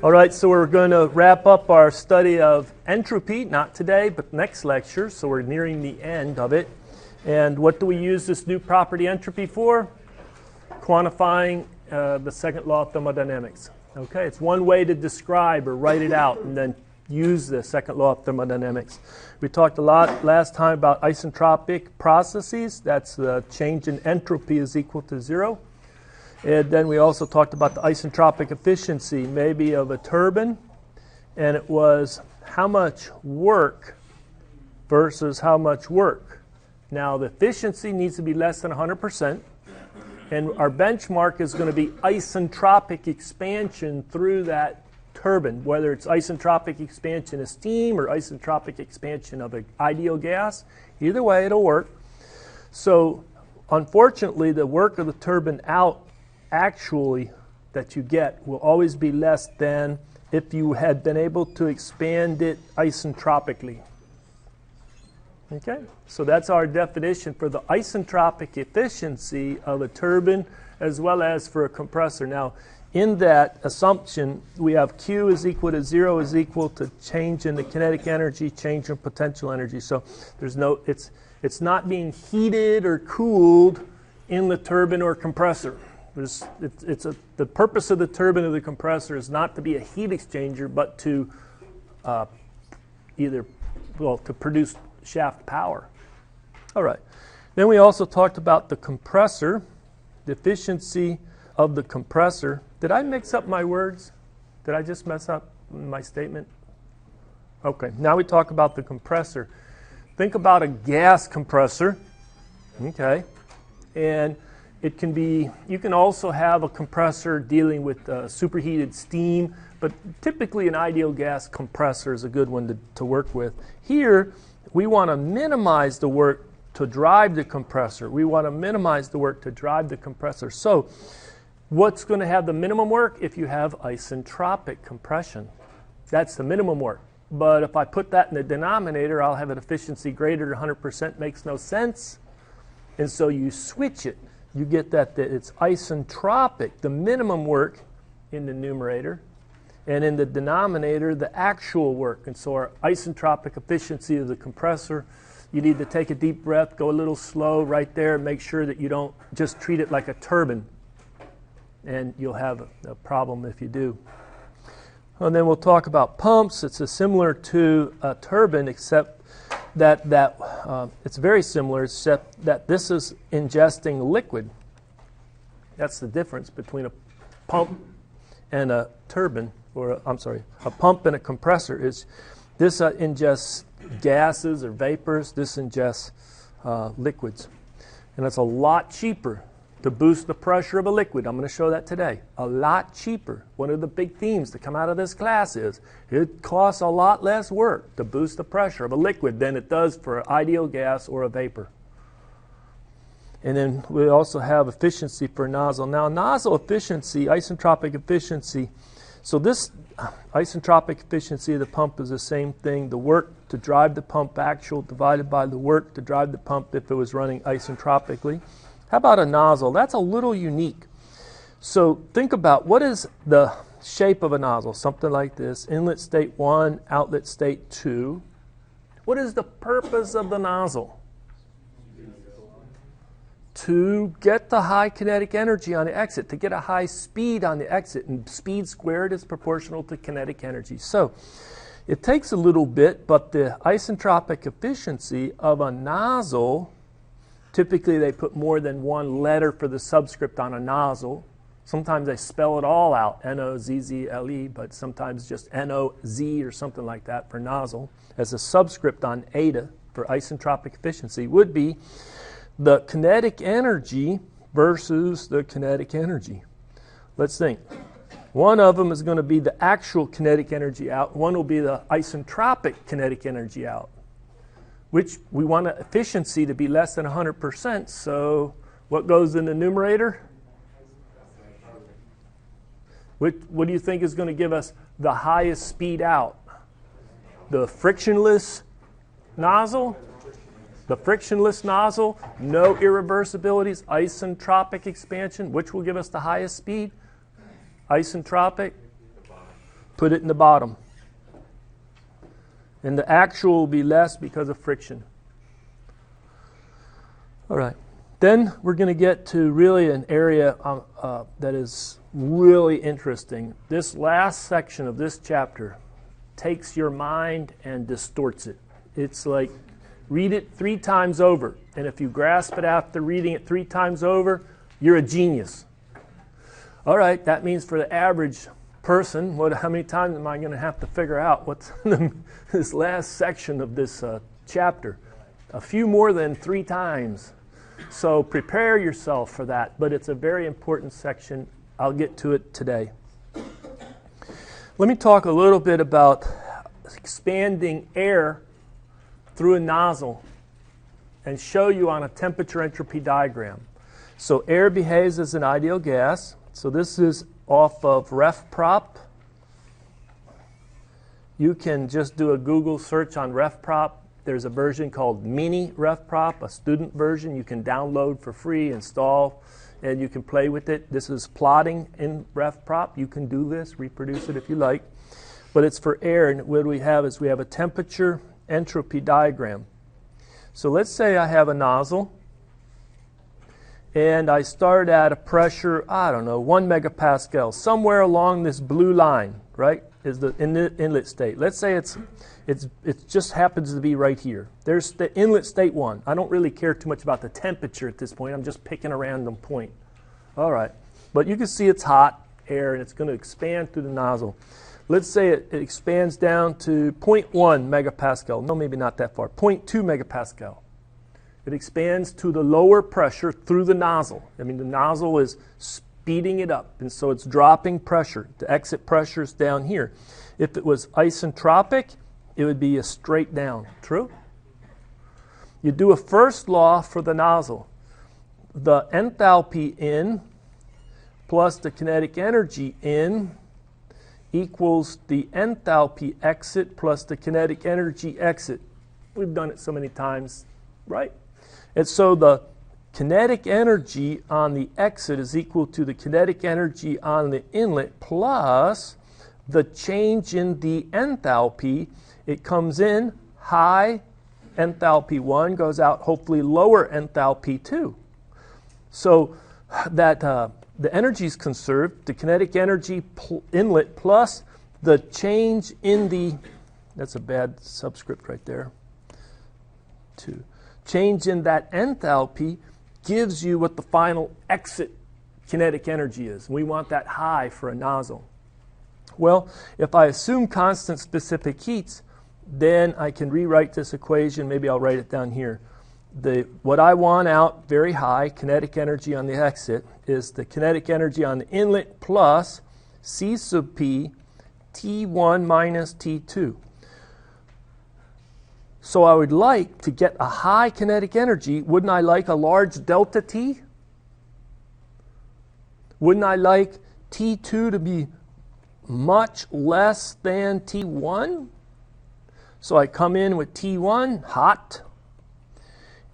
All right, so we're going to wrap up our study of entropy, not today, but next lecture, so we're nearing the end of it. And what do we use this new property entropy for? Quantifying the second law of thermodynamics. Okay, it's one way to describe or write it out and then use the second law of thermodynamics. We talked a lot last time about isentropic processes. That's the change in entropy is equal to 0. And then we also talked about the isentropic efficiency, maybe of a turbine, and it was how much work versus how much work. Now, the efficiency needs to be less than 100%, and our benchmark is going to be isentropic expansion through that turbine, whether it's isentropic expansion of steam or isentropic expansion of an ideal gas. Either way, it'll work. So, unfortunately, the work of the turbine out actually that you get will always be less than if you had been able to expand it isentropically. Okay, so that's our definition for the isentropic efficiency of a turbine as well as for a compressor. Now, in that assumption, we have Q is equal to 0 is equal to change in the kinetic energy, change in potential energy. So there's no, it's not being heated or cooled in the turbine or compressor. The purpose of the turbine or the compressor is not to be a heat exchanger, but to to produce shaft power. All right. Then we also talked about the compressor, the efficiency of the compressor. Did I mix up my words? Did I just mess up my statement? Okay. Now we talk about the compressor. Think about a gas compressor. Okay. And it can be, you can also have a compressor dealing with superheated steam, but typically an ideal gas compressor is a good one to work with. Here, we want to minimize the work to drive the compressor. We want to minimize the work to drive the compressor. So, what's going to have the minimum work? If you have isentropic compression. That's the minimum work. But if I put that in the denominator, I'll have an efficiency greater than 100%. Makes no sense. And so you switch it. You get that it's isentropic, the minimum work in the numerator, and in the denominator, the actual work. And so our isentropic efficiency of the compressor, you need to take a deep breath, go a little slow right there, and make sure that you don't just treat it like a turbine. And you'll have a problem if you do. And then we'll talk about pumps. It's similar to a turbine, except that it's very similar, except that this is ingesting liquid. That's the difference between a pump and a turbine, or a pump and a compressor. Is this ingests gases or vapors. This ingests liquids, and it's a lot cheaper to boost the pressure of a liquid. I'm going to show that today. A lot cheaper. One of the big themes to come out of this class is it costs a lot less work to boost the pressure of a liquid than it does for an ideal gas or a vapor. And then we also have efficiency for nozzle. Now, nozzle efficiency, isentropic efficiency. So this isentropic efficiency of the pump is the same thing. The work to drive the pump actual divided by the work to drive the pump if it was running isentropically. How about a nozzle? That's a little unique. So think about what is the shape of a nozzle? Something like this. Inlet state 1, outlet state 2. What is the purpose of the nozzle? To get the high kinetic energy on the exit, to get a high speed on the exit. And speed squared is proportional to kinetic energy. So it takes a little bit, but the isentropic efficiency of a nozzle, typically they put more than one letter for the subscript on a nozzle. Sometimes they spell it all out, N-O-Z-Z-L-E, but sometimes just N-O-Z or something like that for nozzle. As a subscript on eta for isentropic efficiency would be the kinetic energy versus the kinetic energy. Let's think. One of them is going to be the actual kinetic energy out. One will be the isentropic kinetic energy out, which we want the efficiency to be less than 100%. So what goes in the numerator? What do you think is going to give us the highest speed out? The frictionless nozzle? The frictionless nozzle, no irreversibilities, isentropic expansion. Which will give us the highest speed? Isentropic. put it in the bottom. And the actual will be less because of friction. All right. Then we're going to get to really an area that is really interesting. This last section of this chapter takes your mind and distorts it. It's like read it 3 times over. And if you grasp it after reading it 3 times over, you're a genius. All right, that means for the average person, how many times am I going to have to figure out what's in this last section of this chapter? A few more than 3 times. So prepare yourself for that, but it's a very important section. I'll get to it today. Let me talk a little bit about expanding air through a nozzle and show you on a temperature entropy diagram. So air behaves as an ideal gas. So this is off of RefProp. You can just do a Google search on RefProp. There's a version called Mini RefProp, a student version you can download for free, install, and you can play with it. This is plotting in RefProp. You can do this, reproduce it if you like. But it's for air, and what we have is we have a temperature entropy diagram. So let's say I have a nozzle, and I start at a pressure, 1 megapascal, somewhere along this blue line, right, is the inlet state. Let's say it just happens to be right here. There's the inlet state 1. I don't really care too much about the temperature at this point. I'm just picking a random point. All right. But you can see it's hot air, and it's going to expand through the nozzle. Let's say it expands down to 0.1 megapascal. No, maybe not that far. 0.2 megapascal. It expands to the lower pressure through the nozzle. I mean, the nozzle is speeding it up, and so it's dropping pressure. The exit pressure is down here. If it was isentropic, it would be a straight down. True? You do a first law for the nozzle. The enthalpy in plus the kinetic energy in equals the enthalpy exit plus the kinetic energy exit. We've done it so many times, right? And so the kinetic energy on the exit is equal to the kinetic energy on the inlet plus the change in the enthalpy. It comes in high enthalpy 1, goes out hopefully lower enthalpy 2. So that the energy is conserved, the kinetic energy inlet plus the change in the, that's a bad subscript right there, 2. Change in that enthalpy gives you what the final exit kinetic energy is. We want that high for a nozzle. Well, if I assume constant specific heats, then I can rewrite this equation. Maybe I'll write it down here. What I want out, very high, kinetic energy on the exit, is the kinetic energy on the inlet plus C sub P T1 minus T2. So I would like to get a high kinetic energy. Wouldn't I like a large delta T? Wouldn't I like T2 to be much less than T1? So I come in with T1, hot.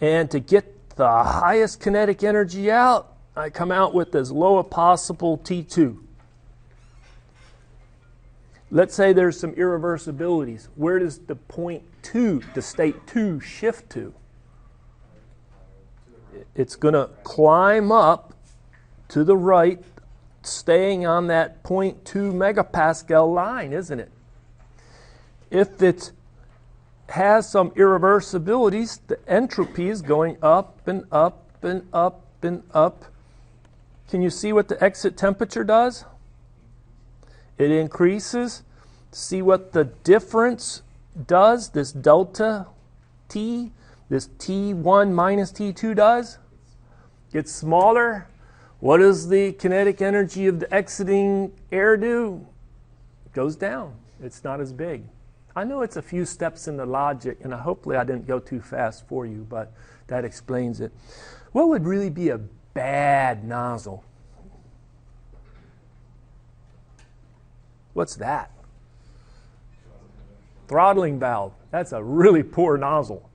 And to get the highest kinetic energy out, I come out with as low a possible T2. Let's say there's some irreversibilities. Where does the point 2, the state 2, shift to? It's going to climb up to the right, staying on that 0.2 megapascal line, isn't it? If it has some irreversibilities, the entropy is going up and up and up and up. Can you see what the exit temperature does? It increases. See what the difference does, this delta T, this T1 minus T2 does? Gets smaller. What does the kinetic energy of the exiting air do? It goes down. It's not as big. I know it's a few steps in the logic, and hopefully I didn't go too fast for you, but that explains it. What would really be a bad nozzle? What's that? Throttling valve. That's a really poor nozzle.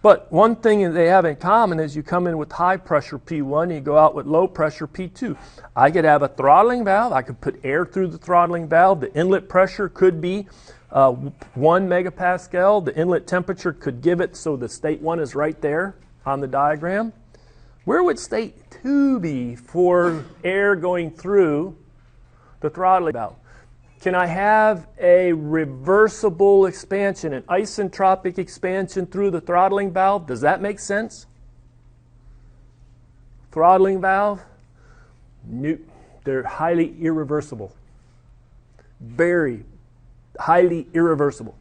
But one thing that they have in common is you come in with high pressure P1, you go out with low pressure P2. I could have a throttling valve. I could put air through the throttling valve. The inlet pressure could be 1 megapascal. The inlet temperature could give it so the state 1 is right there on the diagram. Where would state 2 be for air going through the throttling valve? Can I have a reversible expansion, an isentropic expansion through the throttling valve? Does that make sense? Throttling valve, they're highly irreversible. Very highly irreversible.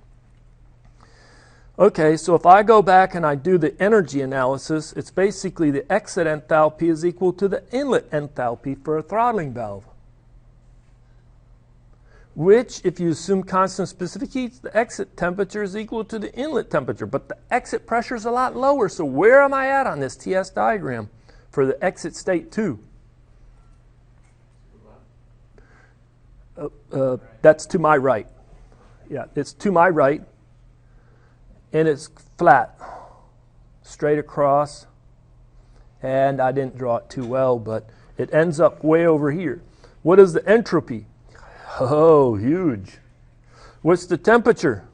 Okay, so if I go back and I do the energy analysis, it's basically the exit enthalpy is equal to the inlet enthalpy for a throttling valve. Which, if you assume constant specific heat, the exit temperature is equal to the inlet temperature. But the exit pressure is a lot lower. So where am I at on this TS diagram for the exit state 2? That's to my right. Yeah, it's to my right. And it's flat, straight across. And I didn't draw it too well, but it ends up way over here. What is the entropy? Oh, huge. What's the temperature?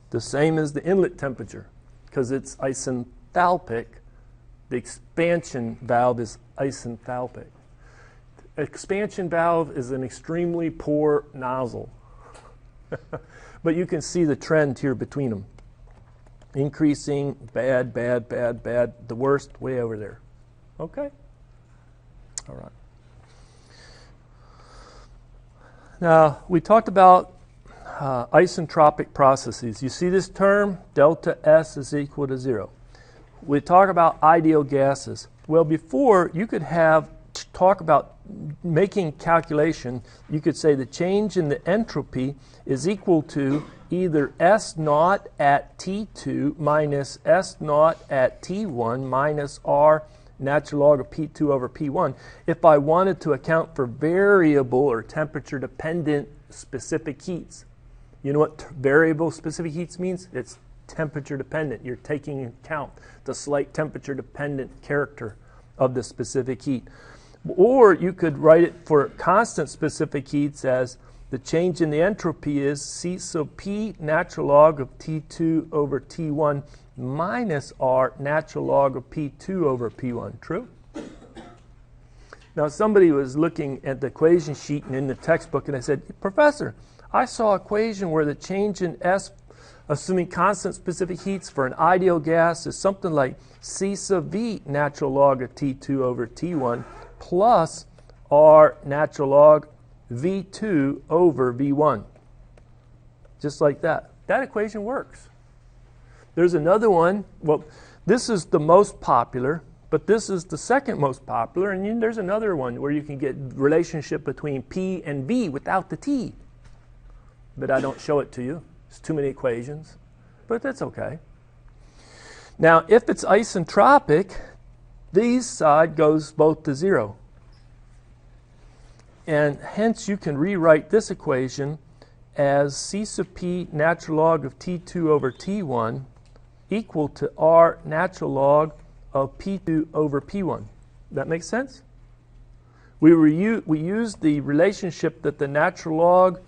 The same as the inlet temperature, because it's isenthalpic. The expansion valve is isenthalpic. Expansion valve is an extremely poor nozzle. But you can see the trend here between them. Increasing, bad, bad, bad, bad. The worst, way over there. Okay? All right. Now, we talked about isentropic processes. You see this term, delta S is equal to 0. We talk about ideal gases. Well, before, you could talk about making calculation. You could say the change in the entropy is equal to either S naught at T2 minus S naught at T1 minus R natural log of P2 over P1 if I wanted to account for variable or temperature dependent specific heats. You know what variable specific heats means? It's temperature dependent. You're taking into account the slight temperature dependent character of the specific heat. Or you could write it for constant specific heats as the change in the entropy is C sub P natural log of T2 over T1 minus R natural log of P2 over P1. True? Now somebody was looking at the equation sheet and in the textbook and I said, Professor, I saw an equation where the change in S, assuming constant specific heats for an ideal gas, is something like C sub V natural log of T2 over T1 plus R natural log V2 over V1. Just like that. That equation works. There's another one. Well, this is the most popular, but this is the second most popular. And then there's another one where you can get relationship between P and V without the T. But I don't show it to you. It's too many equations. But that's okay. Now, if it's isentropic, this side goes both to 0. And hence you can rewrite this equation as C sub P natural log of T2 over T1 equal to R natural log of P2 over P1. That makes sense? We used the relationship that the natural log,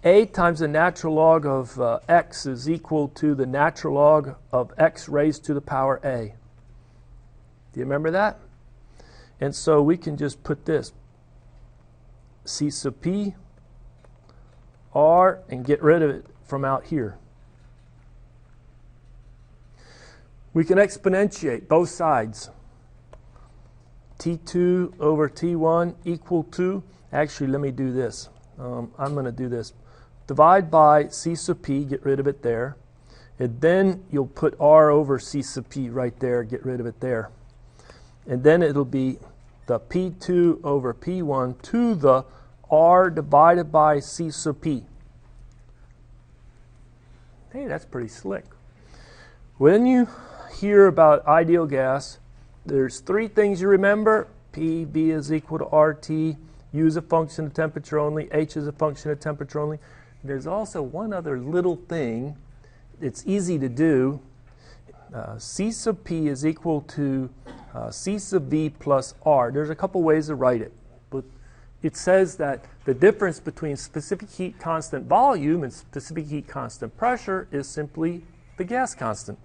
A times the natural log of X is equal to the natural log of X raised to the power A. Do you remember that? And so we can just put this C sub P R and get rid of it from out here. We can exponentiate both sides. T2 over T1 equal to, actually let me do this. I'm going to do this. Divide by C sub P, get rid of it there. And then you'll put R over C sub P right there, get rid of it there. And then it'll be the P2 over P1 to the R divided by C sub P. Hey, that's pretty slick. When you hear about ideal gas, there's 3 things you remember. PV is equal to RT. U is a function of temperature only. H is a function of temperature only. There's also one other little thing. It's easy to do. C sub P is equal to C sub V plus R. There's a couple ways to write it, but it says that the difference between specific heat constant volume and specific heat constant pressure is simply the gas constant.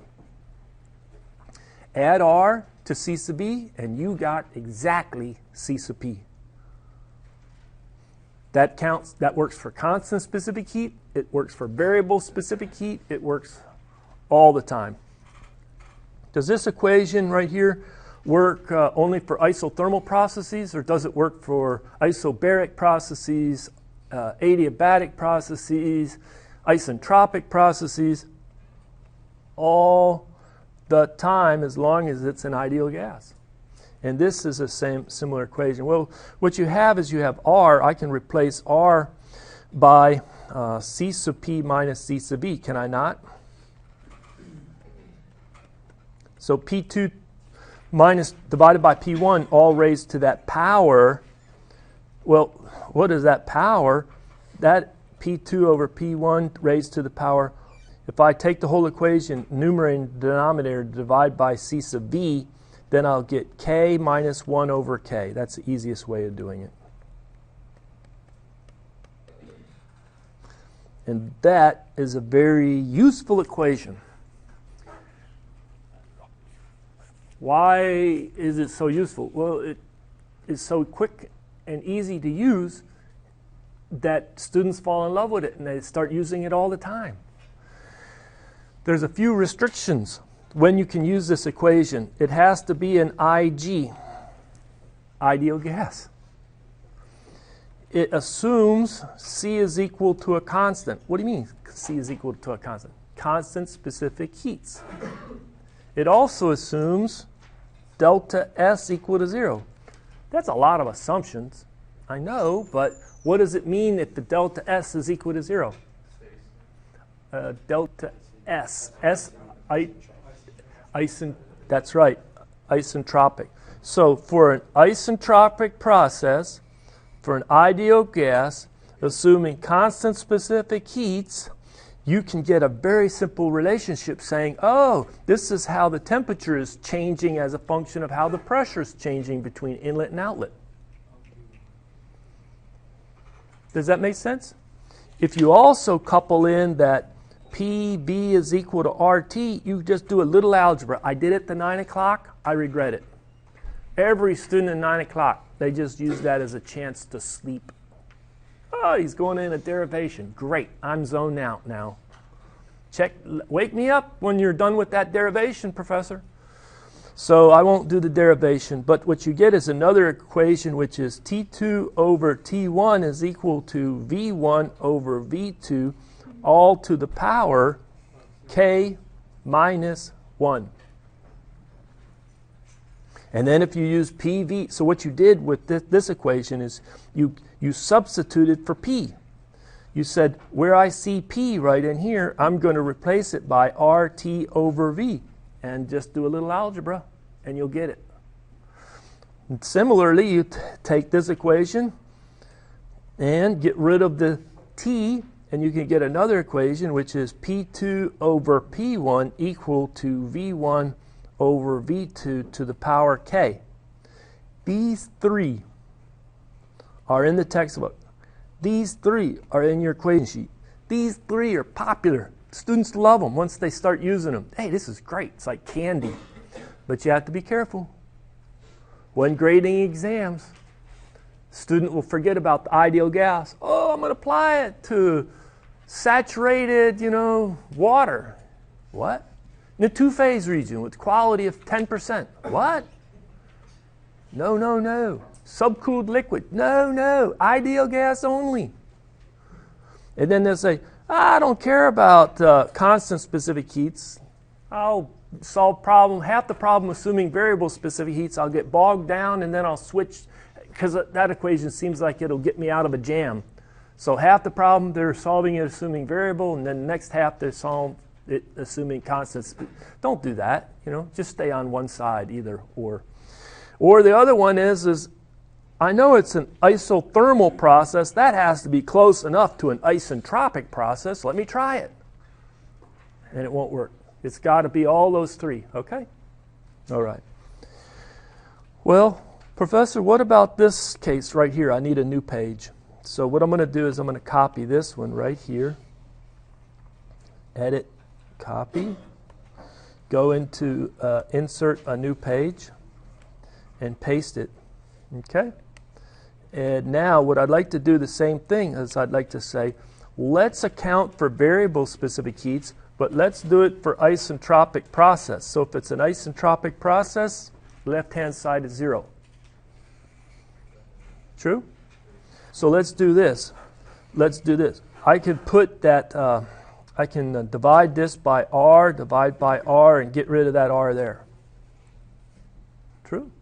Add R to C sub V, and you got exactly C sub P. That works for constant specific heat, it works for variable specific heat, it works all the time. Does this equation right here work only for isothermal processes, or does it work for isobaric processes, adiabatic processes, isentropic processes? All the time, as long as it's an ideal gas. And this is a similar equation. Well, what you have is you have R. I can replace R by C sub P minus C sub V. Can I not? So P2 minus divided by P1, all raised to that power. Well, what is that power? That P2 over P1 raised to the power. If I take the whole equation, numerator and denominator, divide by C sub V, then I'll get K minus 1 over K. That's the easiest way of doing it. And that is a very useful equation. Why is it so useful? Well, it is so quick and easy to use that students fall in love with it and they start using it all the time. There's a few restrictions when you can use this equation. It has to be an IG, ideal gas. It assumes C is equal to a constant. What do you mean C is equal to a constant? Constant specific heats. It also assumes delta S equal to 0. That's a lot of assumptions, I know, but what does it mean if the delta S is equal to 0? Delta S. That's right, isentropic. So for an isentropic process, for an ideal gas, assuming constant specific heats, you can get a very simple relationship saying, oh, this is how the temperature is changing as a function of how the pressure is changing between inlet and outlet. Does that make sense? If you also couple in that PB is equal to RT, you just do a little algebra. I did it at 9 o'clock. I regret it. Every student at 9 o'clock, they just use that as a chance to sleep. Oh, he's going in a derivation. Great. I'm zoned out now. Wake me up when you're done with that derivation, professor. So I won't do the derivation, but what you get is another equation, which is T2 over T1 is equal to V1 over V2, all to the power K minus 1. And then if you use PV, so what you did with this equation is you substituted for P. You said, where I see P right in here, I'm going to replace it by RT over V. And just do a little algebra, and you'll get it. And similarly, you take this equation and get rid of the T, and you can get another equation, which is P2 over P1 equal to V1 over V2 to the power K. These three are in the textbook. These three are in your equation sheet. These three are popular. Students love them once they start using them. Hey, this is great. It's like candy. But you have to be careful. When grading exams, student will forget about the ideal gas. Oh, I'm going to apply it to saturated, water. What? In a two-phase region with quality of 10%. What? No, no, no. Subcooled liquid. No, no. Ideal gas only. And then they'll say, I don't care about constant specific heats. I'll solve half the problem assuming variable specific heats. I'll get bogged down and then I'll switch, because that equation seems like it'll get me out of a jam. So half the problem they're solving it assuming variable, and then the next half they're solving it assuming constant. Don't do that. Just stay on one side, either or. Or the other one is I know it's an isothermal process. That has to be close enough to an isentropic process. Let me try it. And it won't work. It's got to be all those three, okay? All right. Well, Professor, what about this case right here? I need a new page. So what I'm going to do is I'm going to copy this one right here. Edit, copy. Go into insert a new page and paste it. Okay? And now what I'd like to do the same thing is I'd like to say, let's account for variable specific heats, but let's do it for isentropic process. So if it's an isentropic process, left-hand side is 0. True? So let's do this. Let's do this. I could put that, I can divide this by R, divide by R, and get rid of that R there. True?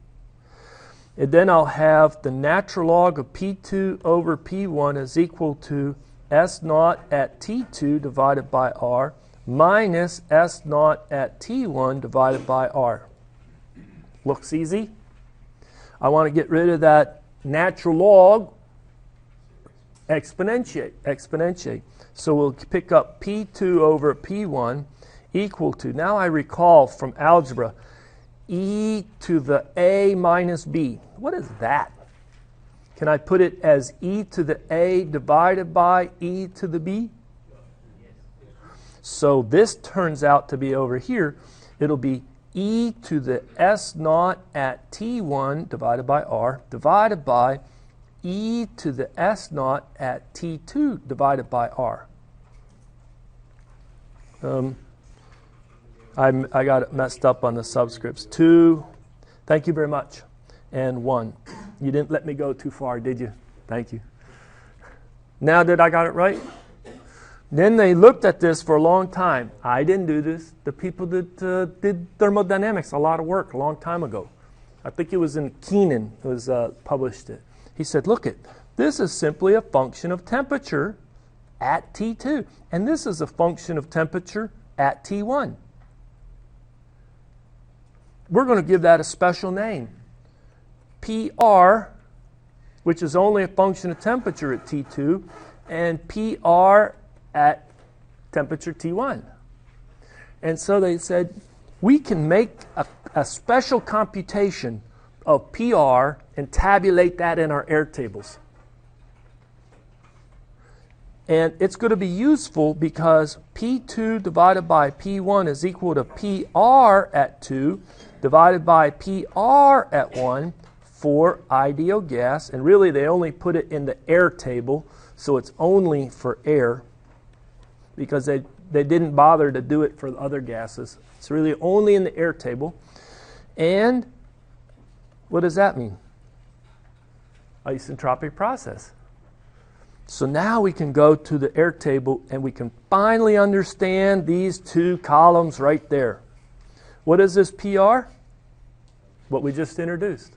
And then I'll have the natural log of P2 over P1 is equal to S naught at T2 divided by R minus S naught at T1 divided by R. Looks easy. I want to get rid of that natural log, exponentiate. So we'll pick up P2 over P1 equal to, now I recall from algebra, e to the a minus b. What is that? Can I put it as e to the a divided by e to the b? So this turns out to be over here. It'll be e to the s naught at T1 divided by R divided by e to the s naught at T2 divided by R. I got it messed up on the subscripts. 2, thank you very much, and 1. You didn't let me go too far, did you? Thank you. Now did I got it right? Then they looked at this for a long time. I didn't do this. The people that did thermodynamics, a lot of work a long time ago. I think it was in Keenan who was published it. He said, look it, this is simply a function of temperature at T2. And this is a function of temperature at T1. We're going to give that a special name. PR, which is only a function of temperature at T2, and PR at temperature T1. And so they said, we can make a special computation of PR and tabulate that in our air tables. And it's going to be useful because P2 divided by P1 is equal to PR at 2 divided by PR at 1 for ideal gas. And really they only put it in the air table, so it's only for air, because they didn't bother to do it for the other gases. It's really only in the air table. And what does that mean? Isentropic process. So now we can go to the air table and we can finally understand these two columns right there. What is this PR? What we just introduced.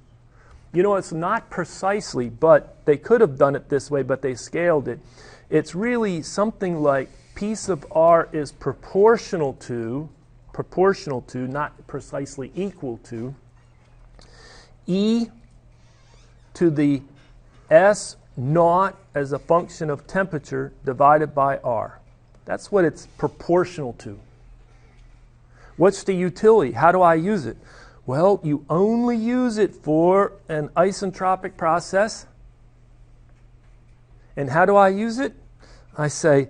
You know, it's not precisely, but they could have done it this way, but they scaled it. It's really something like P sub R is proportional to, not precisely equal to, E to the S naught as a function of temperature divided by R. That's what it's proportional to. What's the utility? How do I use it? Well, you only use it for an isentropic process. And how do I use it? I say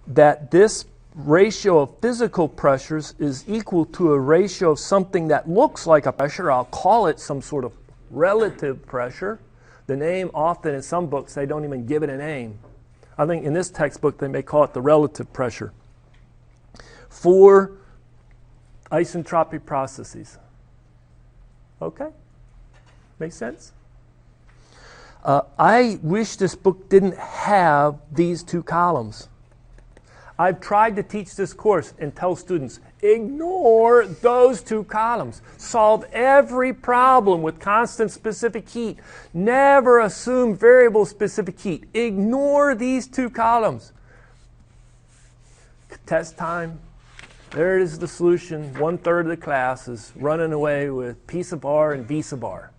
that this ratio of physical pressures is equal to a ratio of something that looks like a pressure. I'll call it some sort of relative pressure. The name often in some books, they don't even give it a name. I think in this textbook, they may call it the relative pressure for isentropic processes. Okay? Makes sense? I wish this book didn't have these two columns. I've tried to teach this course and tell students, ignore those two columns. Solve every problem with constant specific heat. Never assume variable specific heat. Ignore these two columns. Test time. There is the solution. 1/3 of the class is running away with P sub R and V sub R.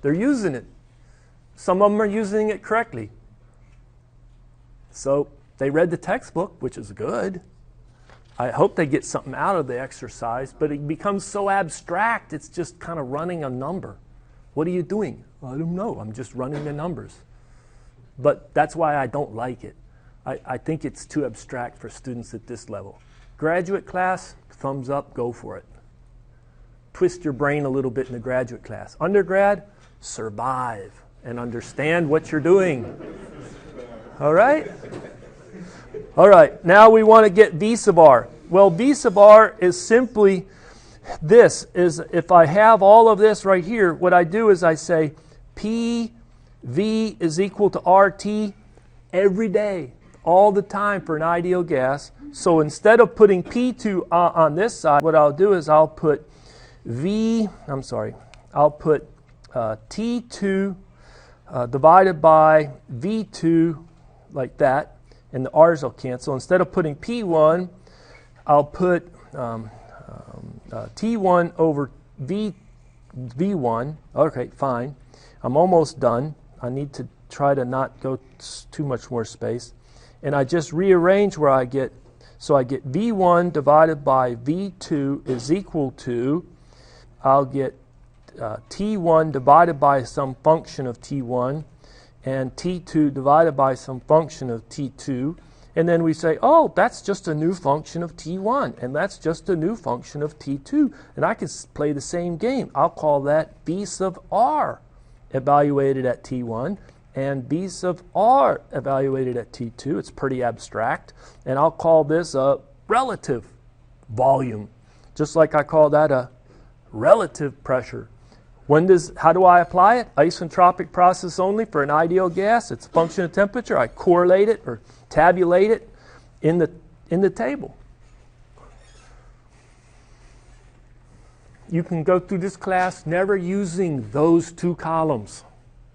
They're using it. Some of them are using it correctly. So they read the textbook, which is good. I hope they get something out of the exercise, but it becomes so abstract, it's just kind of running a number. What are you doing? I don't know. I'm just running the numbers. But that's why I don't like it. I think it's too abstract for students at this level. Graduate class, thumbs up, go for it. Twist your brain a little bit in the graduate class. Undergrad, survive and understand what you're doing. All right? All right, now we want to get V sub r. Well, V sub r is simply this. Is if I have all of this right here, what I do is I say PV is equal to RT every day, all the time for an ideal gas. So instead of putting P2 on this side, what I'll do is I'll put T2 divided by V2 like that. And the R's will cancel. Instead of putting P1, I'll put T1 over V1. Okay, fine. I'm almost done. I need to try to not go too much more space. And I just rearrange where I get, so I get V1 divided by V2 is equal to, I'll get T1 divided by some function of T1, and T2 divided by some function of T2. And then we say, oh, that's just a new function of T1, and that's just a new function of T2. And I can play the same game. I'll call that V sub r evaluated at T1, and V sub r evaluated at T2. It's pretty abstract. And I'll call this a relative volume, just like I call that a relative pressure. How do I apply it? Isentropic process only for an ideal gas. It's a function of temperature. I correlate it or tabulate it in the table. You can go through this class never using those two columns.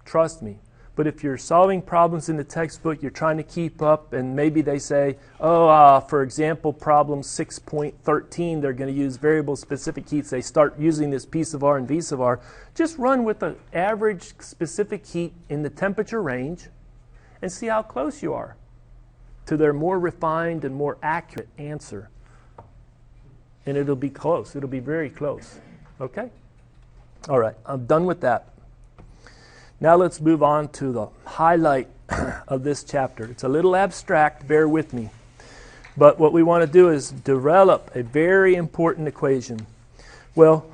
Trust me. But if you're solving problems in the textbook, you're trying to keep up, and maybe they say, for example, problem 6.13, they're going to use variable specific heats. They start using this P sub r and V sub r. Just run with the average specific heat in the temperature range and see how close you are to their more refined and more accurate answer. And it'll be close. It'll be very close. Okay? All right, I'm done with that. Now let's move on to the highlight of this chapter. It's a little abstract, bear with me. But what we want to do is develop a very important equation. Well,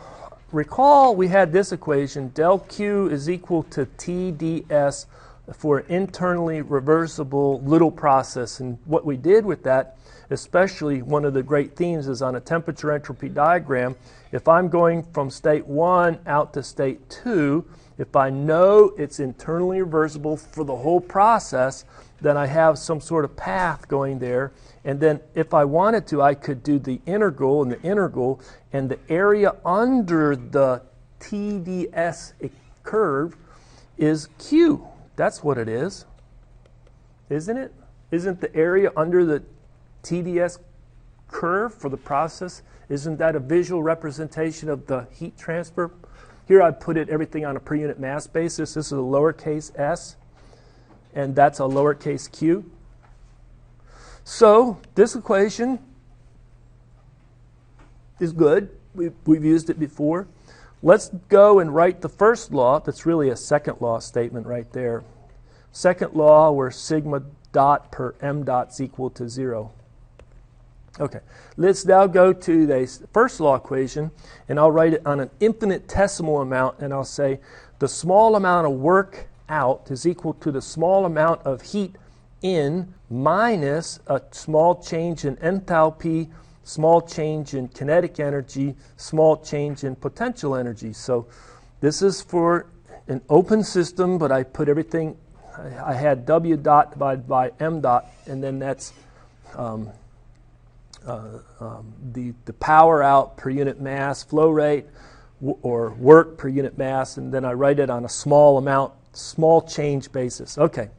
recall we had this equation, del Q is equal to TdS for an internally reversible little process. And what we did with that, especially one of the great themes is on a temperature entropy diagram, if I'm going from state 1 out to state 2, if I know it's internally reversible for the whole process, then I have some sort of path going there. And then if I wanted to, I could do the integral, and the area under the TdS curve is Q. That's what it is. Isn't it? Isn't the area under the TdS curve for the process, isn't that a visual representation of the heat transfer? Here I put everything on a per unit mass basis. This is a lowercase s, and that's a lowercase q. So this equation is good. We've used it before. Let's go and write the first law. That's really a second law statement right there. Second law where sigma dot per m dot is equal to 0. Okay, let's now go to the first law equation, and I'll write it on an infinitesimal amount, and I'll say the small amount of work out is equal to the small amount of heat in minus a small change in enthalpy, small change in kinetic energy, small change in potential energy. So this is for an open system, but I put everything, I had W dot divided by M dot, and then that's the power out per unit mass, flow rate, or work per unit mass, and then I write it on a small amount, small change basis. Okay.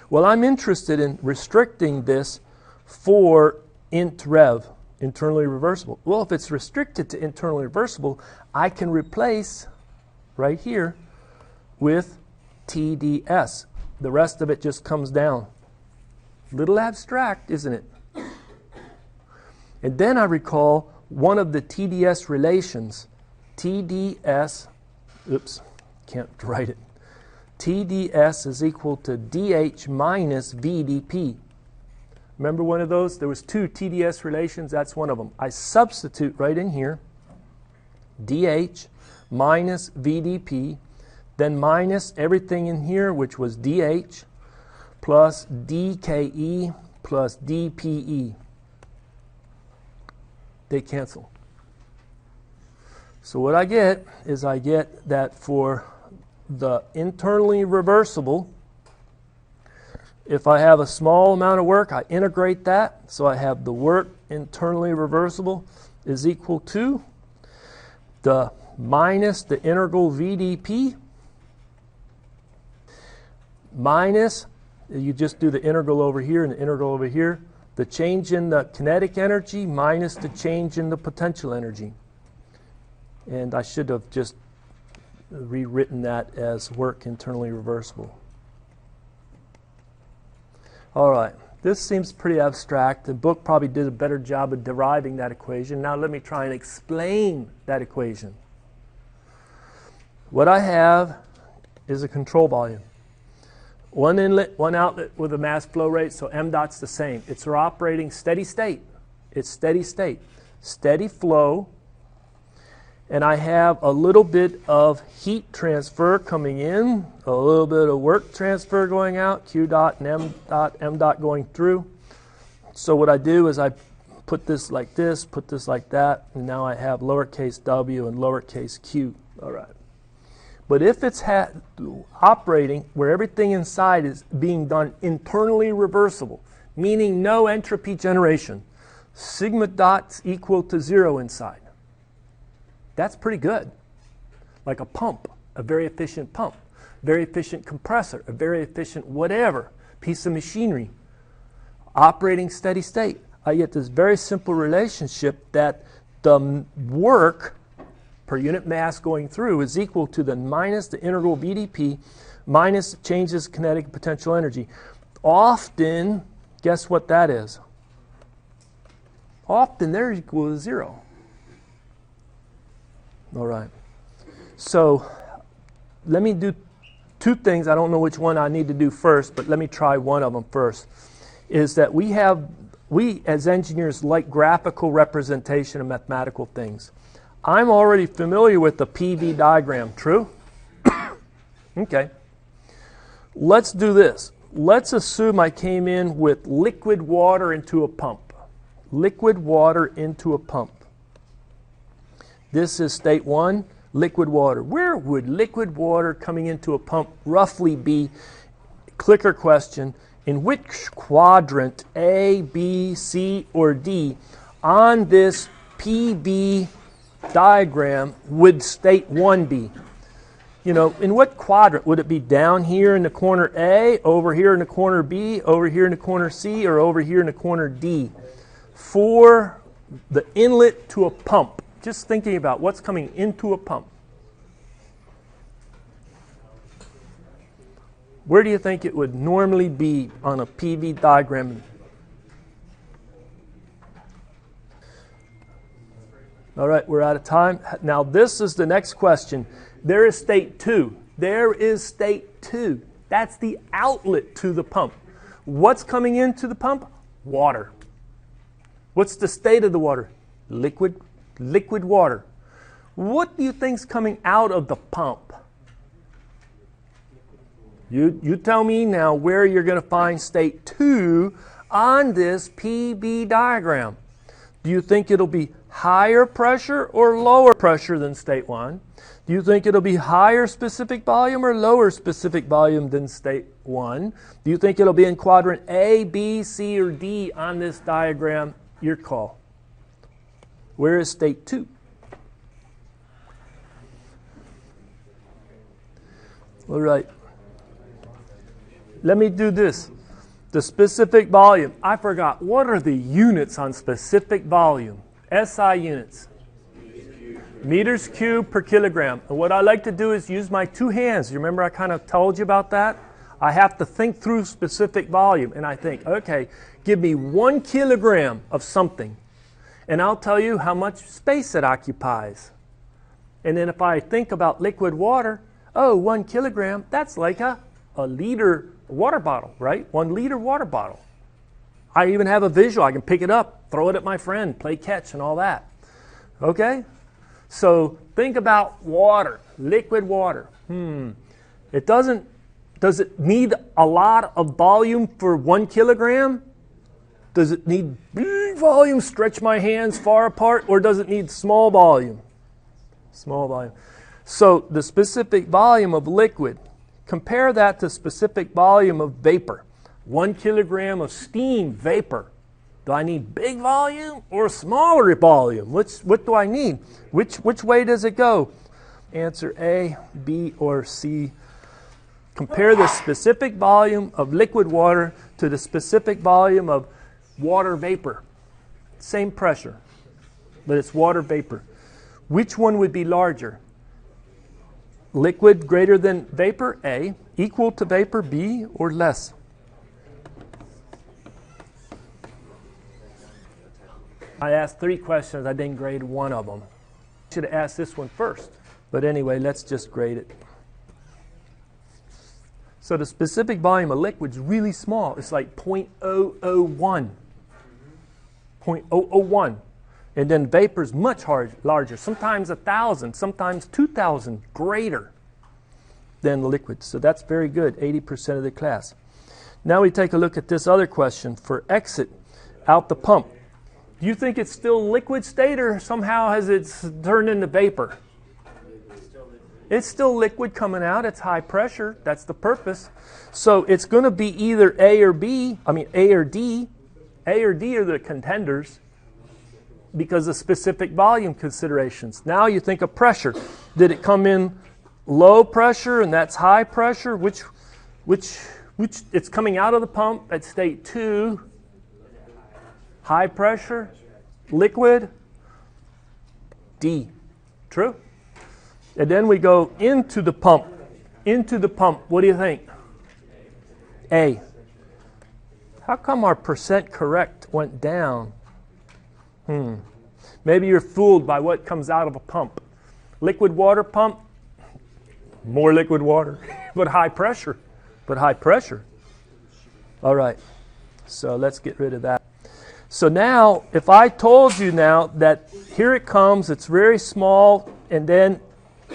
Well, I'm interested in restricting this for int rev, internally reversible. Well, if it's restricted to internally reversible, I can replace right here with TdS. The rest of it just comes down. Little abstract, isn't it? And then I recall one of the TDS relations. TDS, oops, can't write it. TDS is equal to DH minus VDP. Remember one of those? There was two TDS relations. That's one of them. I substitute right in here DH minus VDP, then minus everything in here, which was DH, plus DKE plus DPE. They cancel. So what I get is I get that for the internally reversible, if I have a small amount of work, I integrate that. So I have the work internally reversible is equal to the minus the integral VDP minus, you just do the integral over here and the integral over here, the change in the kinetic energy minus the change in the potential energy. And I should have just rewritten that as work internally reversible. All right, this seems pretty abstract. The book probably did a better job of deriving that equation. Now let me try and explain that equation. What I have is a control volume. One inlet, one outlet with a mass flow rate, so m dot's the same. It's operating steady state. It's steady state. Steady flow. And I have a little bit of heat transfer coming in, a little bit of work transfer going out, Q dot and M dot going through. So what I do is I put this like this, put this like that, and now I have lowercase w and lowercase q. All right. But if it's operating where everything inside is being done internally reversible, meaning no entropy generation, sigma dot's equal to 0 inside. That's pretty good. Like a pump, a very efficient pump, very efficient compressor, a very efficient whatever, piece of machinery, operating steady state. I get this very simple relationship that the work per unit mass going through is equal to the minus the integral VDP minus changes kinetic potential energy. Often, guess what that is? Often they're equal to 0. All right. So let me do two things. I don't know which one I need to do first, but let me try one of them first. Is that we as engineers like graphical representation of mathematical things. I'm already familiar with the PV diagram, true? Okay. Let's do this. Let's assume I came in with liquid water into a pump. Liquid water into a pump. This is state 1, liquid water. Where would liquid water coming into a pump roughly be? Clicker question. In which quadrant, A, B, C, or D, on this PV diagram would state 1 be? You know, in what quadrant? Would it be down here in the corner A, over here in the corner B, over here in the corner C, or over here in the corner D? For the inlet to a pump. Just thinking about what's coming into a pump. Where do you think it would normally be on a PV diagram? All right, we're out of time. Now this is the next question. There is state 2. There is state 2. That's the outlet to the pump. What's coming into the pump? Water. What's the state of the water? Liquid water. What do you think's coming out of the pump? You tell me now where you're going to find state 2 on this PV diagram. Do you think it'll be higher pressure or lower pressure than state 1? Do you think it'll be higher specific volume or lower specific volume than state 1? Do you think it'll be in quadrant A, B, C, or D on this diagram? Your call. Where is state 2? All right. Let me do this. The specific volume. I forgot. What are the units on specific volume? SI units. Meters cubed per kilogram. And what I like to do is use my two hands. You remember I kind of told you about that? I have to think through specific volume. And I think, okay, give me 1 kilogram of something. And I'll tell you how much space it occupies. And then if I think about liquid water, 1 kilogram, that's like a liter water bottle, right? 1 liter water bottle. I even have a visual. I can pick it up, throw it at my friend, play catch and all that. Okay? So think about water, liquid water. Does it need a lot of volume for 1 kilogram? Does it need big volume, stretch my hands far apart, or does it need small volume? Small volume. So the specific volume of liquid, compare that to specific volume of vapor. 1 kilogram of steam vapor. Do I need big volume or smaller volume? What do I need? Which way does it go? Answer A, B, or C. Compare the specific volume of liquid water to the specific volume of water vapor. Same pressure, but it's water vapor. Which one would be larger? Liquid greater than vapor, A. Equal to vapor, B, or less? I asked 3 questions. I didn't grade one of them. Should have asked this one first. But anyway, let's just grade it. So the specific volume of liquid is really small. It's like 0.001. 0.001. And then vapor is much larger. Sometimes 1,000, sometimes 2,000 greater than liquid. So that's very good, 80% of the class. Now we take a look at this other question. For exit out the pump, do you think it's still liquid state or somehow has it turned into vapor? It's still liquid coming out. It's high pressure. That's the purpose. So it's going to be either A or B. I mean A or D. A or D are the contenders because of specific volume considerations. Now you think of pressure. Did it come in low pressure and that's high pressure? Which it's coming out of the pump at state 2. High pressure, liquid, D. True? And then we go into the pump. Into the pump, what do you think? A. How come our percent correct went down? Maybe you're fooled by what comes out of a pump. Liquid water pump, more liquid water, but high pressure. But high pressure. All right, so let's get rid of that. So now, if I told you now that here it comes, it's very small, and then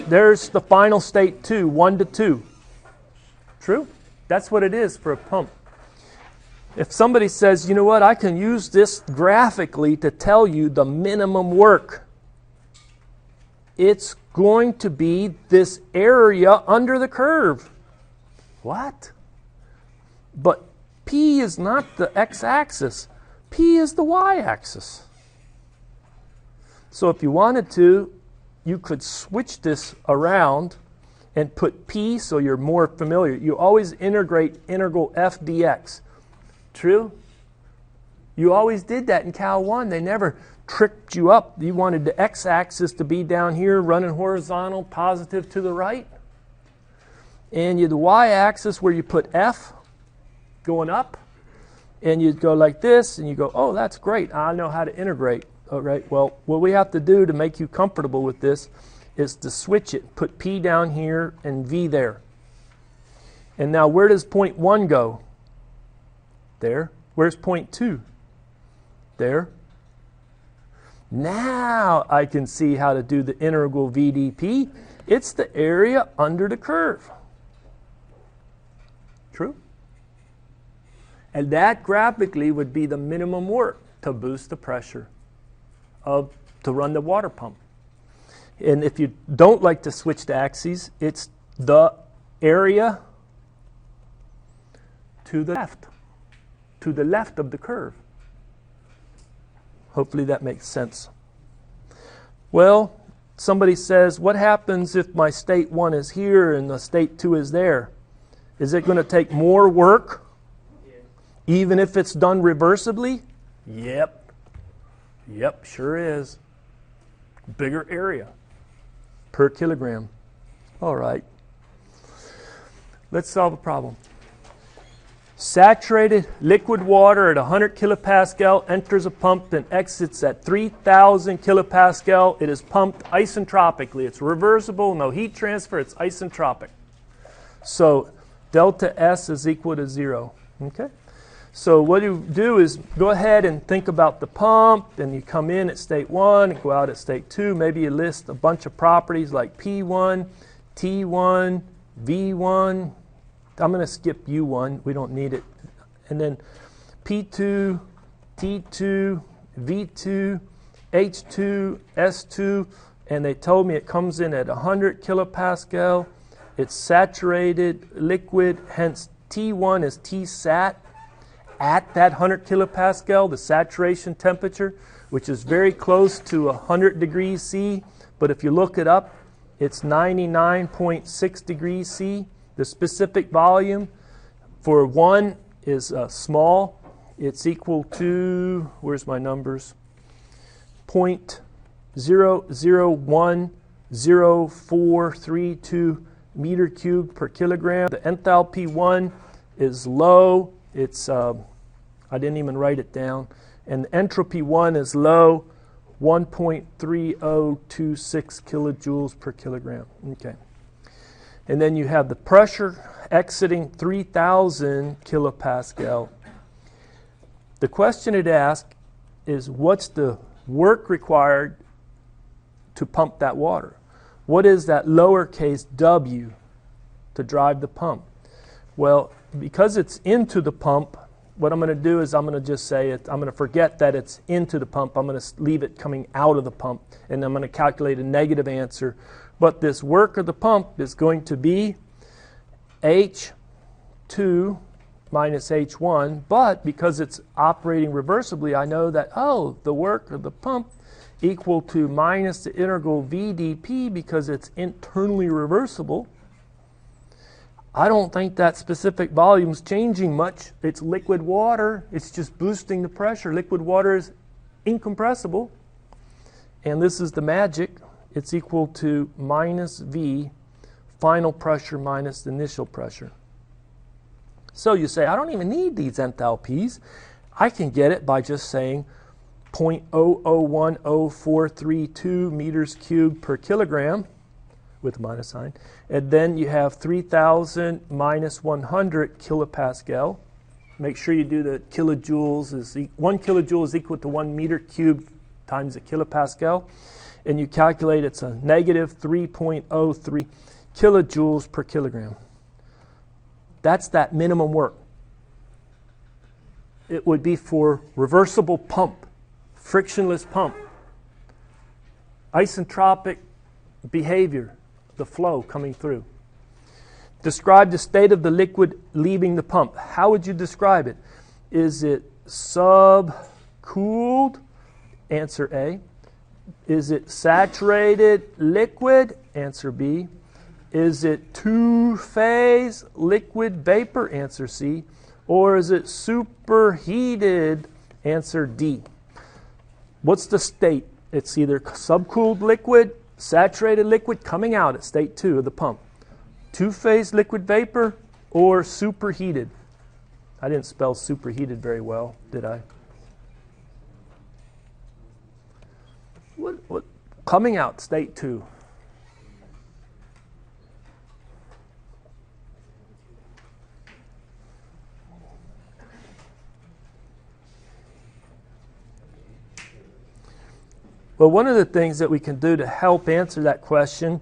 there's the final state 2, 1 to 2. True? That's what it is for a pump. If somebody says, you know what, I can use this graphically to tell you the minimum work. It's going to be this area under the curve. What? But P is not the x-axis. P is the y-axis. So if you wanted to, you could switch this around and put P so you're more familiar. You always integrate integral f dx. True? You always did that in Cal 1. They never tricked you up. You wanted the x-axis to be down here, running horizontal, positive to the right. And you the y-axis where you put f going up. And you go like this, and you go, oh, that's great. I know how to integrate. All right, well, what we have to do to make you comfortable with this is to switch it. Put P down here and V there. And now where does point 1 go? There. Where's point 2? There. Now I can see how to do the integral VdP. It's the area under the curve. True? And that graphically would be the minimum work to boost the pressure to run the water pump. And if you don't like to switch the axes, it's the area to the left of the curve. Hopefully that makes sense. Well, somebody says, what happens if my state 1 is here and the state 2 is there? Is it going to take more work? Even if it's done reversibly? Yep. Yep, sure is. Bigger area per kilogram. All right. Let's solve a problem. Saturated liquid water at 100 kilopascal enters a pump and exits at 3,000 kilopascal. It is pumped isentropically. It's reversible, no heat transfer, it's isentropic. So delta S is equal to 0. Okay? So what you do is go ahead and think about the pump, and you come in at state 1 and go out at state 2. Maybe you list a bunch of properties like P1, T1, V1. I'm going to skip U1. We don't need it. And then P2, T2, V2, H2, S2. And they told me it comes in at 100 kilopascal. It's saturated liquid, hence T1 is Tsat at that 100 kilopascal, the saturation temperature, which is very close to 100 degrees C. But if you look it up, it's 99.6 degrees C. The specific volume for 1 is small. It's equal to, where's my numbers? 0.0010432 meter cubed per kilogram. The enthalpy 1 is low. It's, I didn't even write it down. And the entropy 1 is low, 1.3026 kilojoules per kilogram. Okay. And then you have the pressure exiting 3,000 kilopascal. The question it asks is, what's the work required to pump that water? What is that lowercase w to drive the pump? Well, because it's into the pump, what I'm going to do is I'm going to just say it. I'm going to forget that it's into the pump. I'm going to leave it coming out of the pump, and I'm going to calculate a negative answer. But this work of the pump is going to be H2 minus H1. But because it's operating reversibly, I know that, the work of the pump equal to minus the integral V dP because it's internally reversible. I don't think that specific volume is changing much. It's liquid water. It's just boosting the pressure. Liquid water is incompressible. And this is the magic. It's equal to minus V, final pressure minus the initial pressure. So you say, I don't even need these enthalpies. I can get it by just saying 0.001042 meters cubed per kilogram with a minus sign. And then you have 3,000 minus 100 kilopascal. Make sure you do the kilojoules. 1 kilojoule is equal to 1 meter cubed times a kilopascal. And you calculate it's a negative 3.03 kilojoules per kilogram. That's that minimum work. It would be for reversible pump, frictionless pump, isentropic behavior, the flow coming through. Describe the state of the liquid leaving the pump. How would you describe it? Is it subcooled? Answer A. Is it saturated liquid? Answer B. Is it two-phase liquid vapor? Answer C. Or is it superheated? Answer D. What's the state? It's either subcooled liquid, saturated liquid coming out at state 2 of the pump. Two-phase liquid vapor or superheated. I didn't spell superheated very well, did I? What coming out state 2? Well, one of the things that we can do to help answer that question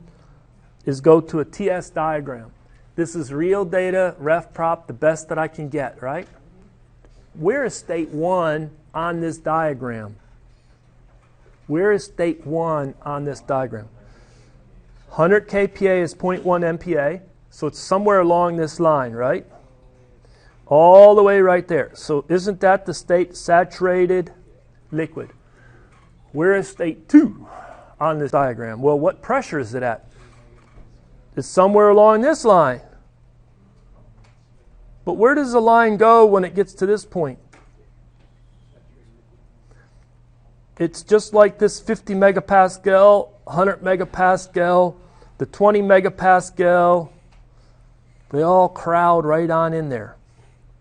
is go to a TS diagram. This is real data, ref prop, the best that I can get, right? Where is state 1 on this diagram? Where is state 1 on this diagram? 100 kPa is 0.1 MPa, so it's somewhere along this line, right? All the way right there. So isn't that the state saturated liquid? Where is state 2 on this diagram? Well, what pressure is it at? It's somewhere along this line. But where does the line go when it gets to this point? It's just like this 50 megapascal, 100 megapascal, the 20 megapascal. They all crowd right on in there.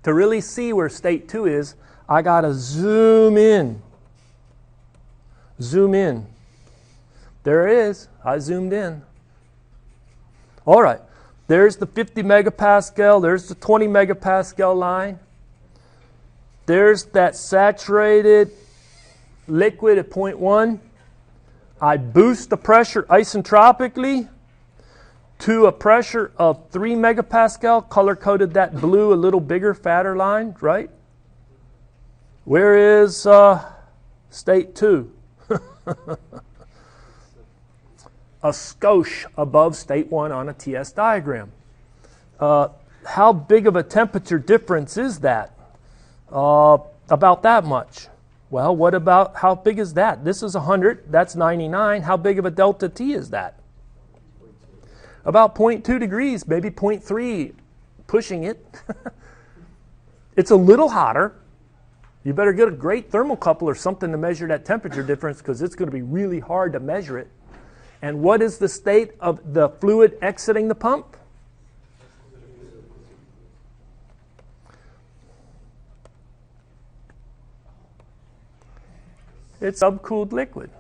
To really see where state 2 is, I got to zoom in. Zoom in. There it is. I zoomed in. All right. There's the 50 megapascal. There's the 20 megapascal line. There's that saturated liquid at 0.1. I boost the pressure isentropically to a pressure of 3 megapascal. Color-coded that blue, a little bigger, fatter line, right? Where is state 2? A skosh above state 1 on a TS diagram. How big of a temperature difference is that? About that much. Well, what about, how big is that? This is 100, that's 99. How big of a delta T is that? About 0.2 degrees, maybe 0.3, pushing it. It's a little hotter. You better get a great thermocouple or something to measure that temperature difference, because it's going to be really hard to measure it. And what is the state of the fluid exiting the pump? It's subcooled liquid.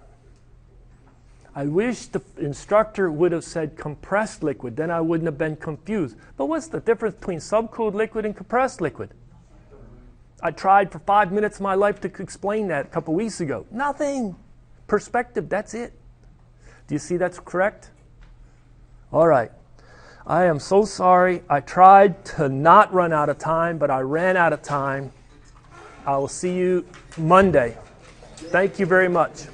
I wish the instructor would have said compressed liquid, then I wouldn't have been confused. But what's the difference between subcooled liquid and compressed liquid? I tried for 5 minutes of my life to explain that a couple weeks ago. Nothing. Perspective, that's it. Do you see that's correct? All right. I am so sorry. I tried to not run out of time, but I ran out of time. I will see you Monday. Thank you very much.